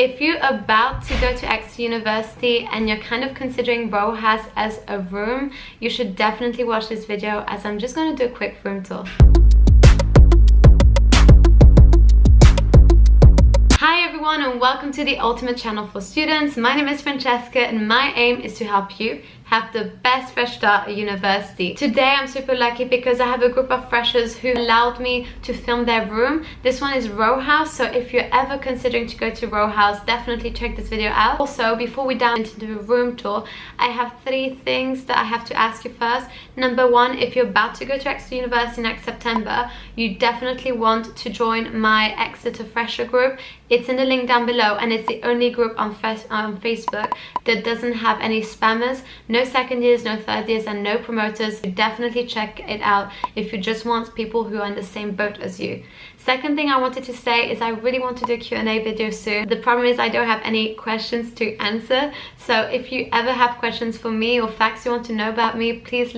If you're about to go to Exeter University and you're kind of considering Rowe House as a room, you should definitely watch this video, as I'm just going to do a quick room tour. Hi everyone, and welcome to the ultimate channel for students. My name is Francesca and my aim is to help you have the best fresh start at university. Today I'm super lucky because I have a group of freshers who allowed me to film their room. This one is Rowe House, so if you're ever considering to go to Rowe House, definitely check this video out. Also, before we dive into the room tour, I have 3 things that I have to ask you first. Number 1, if you're about to go to Exeter University next September, you definitely want to join my Exeter Fresher group. It's in the link down below, and it's the only group on Facebook that doesn't have any spammers, no second years, no third years, and no promoters. So definitely check it out if you just want people who are in the same boat as you. Second thing I wanted to say is I really want to do a Q&A video soon. The problem is I don't have any questions to answer. So if you ever have questions for me or facts you want to know about me, please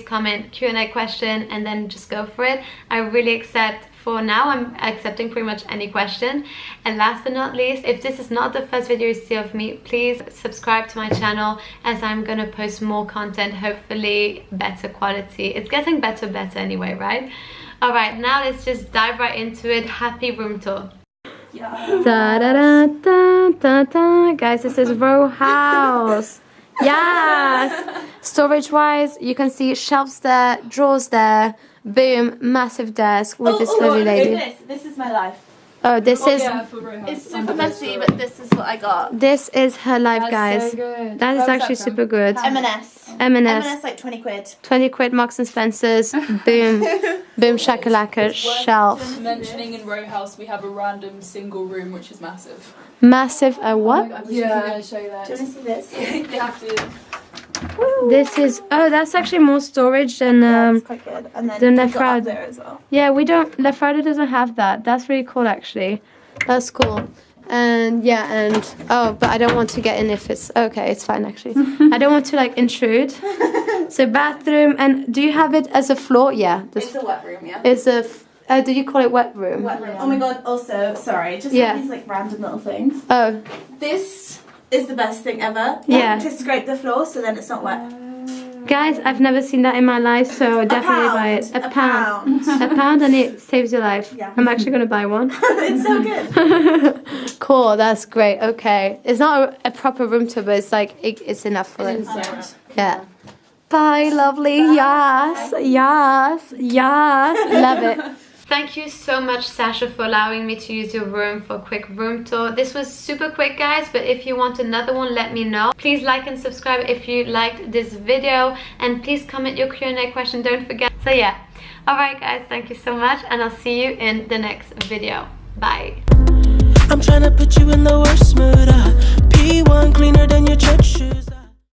comment Q&A question and then just go for it. I really accept. For now, I'm accepting pretty much any question. And last but not least, if this is not the first video you see of me, please subscribe to my channel, as I'm gonna post more content, hopefully better quality. It's getting better anyway, right? All right, now let's just dive right into it. Happy room tour. Yeah. Da, da, da, da, da, da. Guys, this is Rowe House. Yes. Storage wise, you can see shelves there, drawers there. Boom, massive desk with this lovely lady. This is my life. Oh, this is... Yeah, it's super messy, but this is what I got. This is her life, guys. So good. That is actually super good. M&S. M&S. Like 20 quid. 20 quid, Marks and Spencer's. Boom. Boom shakalaka. Shelf. Mentioning in Rowe House we have a random single room which is massive. Massive, what? Oh yeah, show you that. Do you want to see this? They have to. This is, oh, that's actually more storage than That's quite good. And then you've got up there as well. Yeah, we don't, Lefrada doesn't have that. That's really cool, actually. That's cool. And yeah, and oh, but I don't want to get in if it's okay. It's fine, actually. I don't want to like intrude. So bathroom, and do you have it as a floor? Yeah, it's a wet room. Yeah. It's a. Do you call it wet room? Wet room. Oh my god. Also, sorry, just these like random little things. Oh. This is the best thing ever. Yeah. To scrape the floor so then it's not wet. Guys, I've never seen that in my life, so definitely buy it. A pound. A pound, and it saves your life. Yeah. I'm actually gonna buy one. It's so good. Cool, that's great. Okay, it's not a proper room tour, but it's like it's enough for it. Yeah. Bye, lovely. Yes, yes, yes. Love it. Thank you so much, Sasha, for allowing me to use your room for a quick room tour. This was super quick, guys, but if you want another one, let me know. Please like and subscribe if you liked this video, and please comment your Q&A question, don't forget. So yeah, alright guys, thank you so much, and I'll see you in the next video. Bye. I'm trying to put you in the worst mood. P1 cleaner than your church shoes.